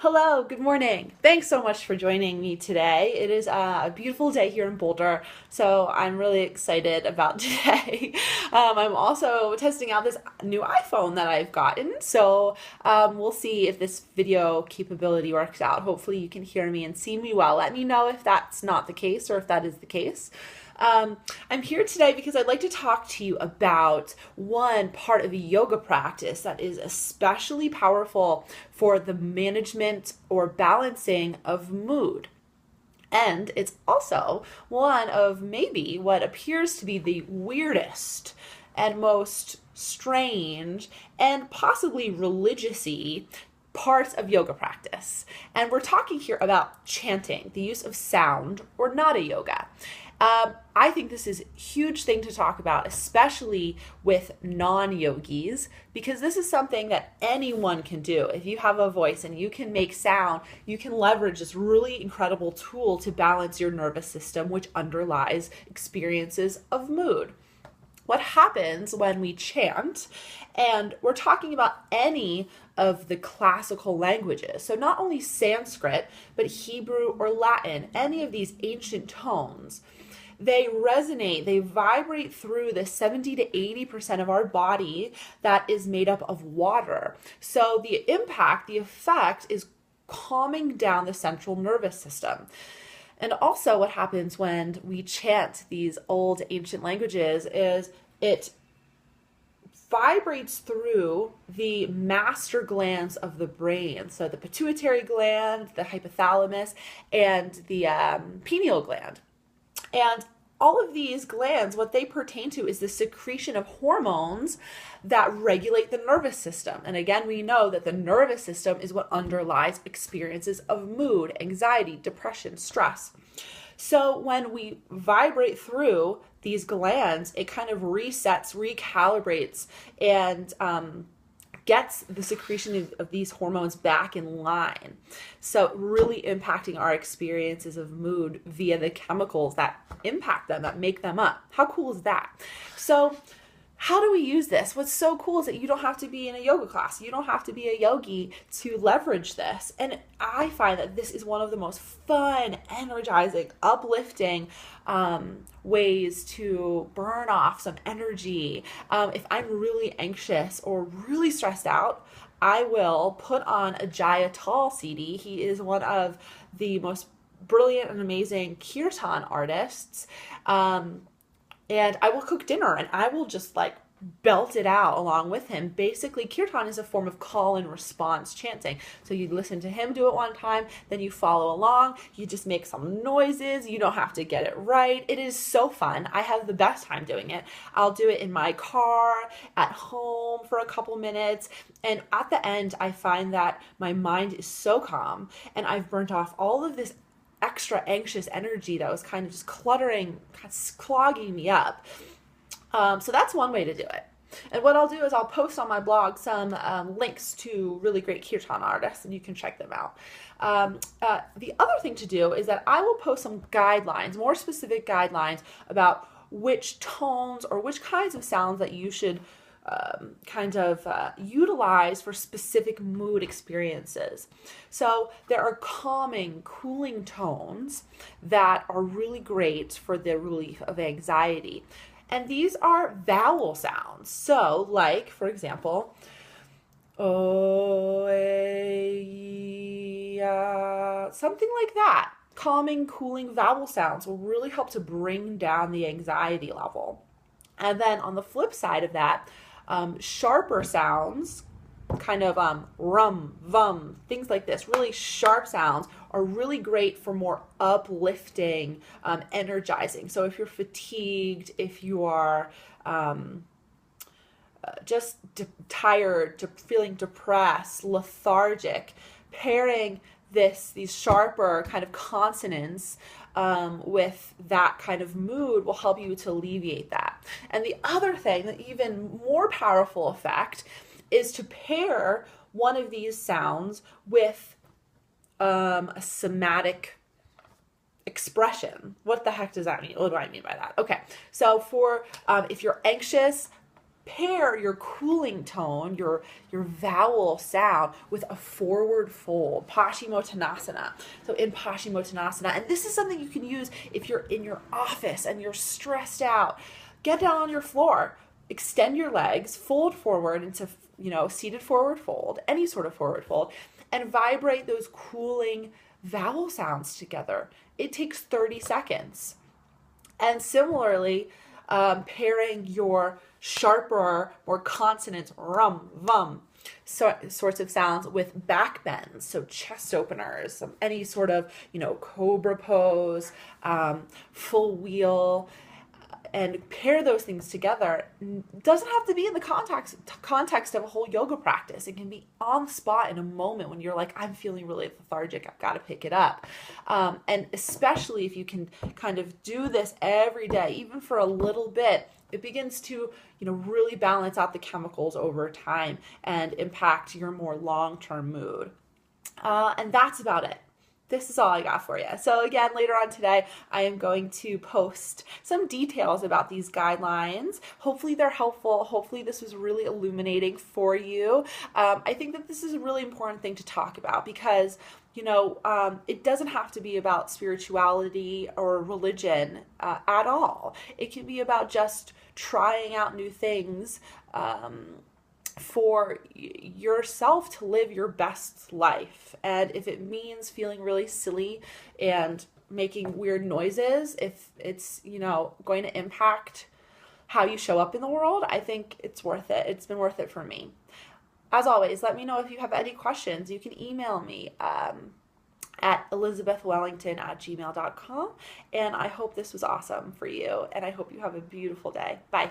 Hello, good morning. Thanks so much for joining me today. It is a beautiful day here in Boulder, so I'm really excited about today. I'm also testing out this new iPhone that I've gotten, so we'll see if this video capability works out. Hopefully you can hear me and see me well. Let me know if that's not the case or if that is the case. I'm here today because I'd like to talk to you about one part of a yoga practice that is especially powerful for the management or balancing of mood. And it's also one of maybe what appears to be the weirdest and most strange and possibly religious-y parts of yoga practice. And we're talking here about chanting, the use of sound or nada yoga. I think this is a huge thing to talk about, especially with non-yogis, because this is something that anyone can do. If you have a voice and you can make sound, you can leverage this really incredible tool to balance your nervous system, which underlies experiences of mood. What happens when we chant, and we're talking about any of the classical languages, so not only Sanskrit, but Hebrew or Latin, any of these ancient tones, they resonate, they vibrate through the 70 to 80% of our body that is made up of water. So the impact, the effect is calming down the central nervous system. And also what happens when we chant these old ancient languages is it vibrates through the master glands of the brain. So the pituitary gland, the hypothalamus, and the pineal gland. And all of these glands, what they pertain to is the secretion of hormones that regulate the nervous system. And again, we know that the nervous system is what underlies experiences of mood, anxiety, depression, stress. So when we vibrate through these glands, it kind of resets, recalibrates, and gets the secretion of these hormones back in line. So really impacting our experiences of mood via the chemicals that impact them, that make them up. How cool is that? So how do we use this? What's so cool is that you don't have to be in a yoga class. You don't have to be a yogi to leverage this. And I find that this is one of the most fun, energizing, uplifting ways to burn off some energy. If I'm really anxious or really stressed out, I will put on a Jaya Tal CD. He is one of the most brilliant and amazing kirtan artists. And I will cook dinner and I will just belt it out along with him. Basically, kirtan is a form of call and response chanting. So you listen to him do it one time, then you follow along, you just make some noises, you don't have to get it right. It is so fun. I have the best time doing it. I'll do it in my car, at home for a couple minutes, and at the end I find that my mind is so calm and I've burnt off all of this extra anxious energy that was kind of just cluttering, kind of clogging me up. So that's one way to do it. And what I'll do is I'll post on my blog some links to really great kirtan artists, and you can check them out. The other thing to do is that I will post some guidelines, more specific guidelines about which tones or which kinds of sounds that you should utilize for specific mood experiences. So there are calming, cooling tones that are really great for the relief of anxiety. And these are vowel sounds. So like, for example, oh, something like that. Calming, cooling vowel sounds will really help to bring down the anxiety level. And then on the flip side of that, sharper sounds, kind of rum, vum, things like this, really sharp sounds are really great for more uplifting, energizing. So if you're fatigued, if you are just tired, feeling depressed, lethargic, pairing these sharper kind of consonants with that kind of mood will help you to alleviate that. And the other thing, the even more powerful effect, is to pair one of these sounds with a somatic expression. What the heck does that mean? What do I mean by that? Okay, so for if you're anxious, pair your cooling tone, your vowel sound, with a forward fold, Paschimottanasana. So in Paschimottanasana, and this is something you can use if you're in your office and you're stressed out. Get down on your floor, extend your legs, fold forward into, seated forward fold, any sort of forward fold, and vibrate those cooling vowel sounds together. It takes 30 seconds. And similarly, pairing your sharper, more consonants, rum, vum, sorts of sounds with back bends, so chest openers, any sort of, cobra pose, full wheel, and pair those things together. It doesn't have to be in the context of a whole yoga practice. It can be on the spot in a moment when you're like, I'm feeling really lethargic, I've got to pick it up. And especially if you can kind of do this every day, even for a little bit, it begins to, really balance out the chemicals over time and impact your more long-term mood. And that's about it. This is all I got for you. So again, later on today, I am going to post some details about these guidelines. Hopefully they're helpful. Hopefully this was really illuminating for you. I think that this is a really important thing to talk about because, it doesn't have to be about spirituality or religion at all. It can be about just trying out new things, for yourself to live your best life. And if it means feeling really silly and making weird noises, if it's, going to impact how you show up in the world, I think it's worth it. It's been worth it for me. As always, let me know if you have any questions. You can email me at elizabethwellington@gmail.com. And I hope this was awesome for you. And I hope you have a beautiful day. Bye.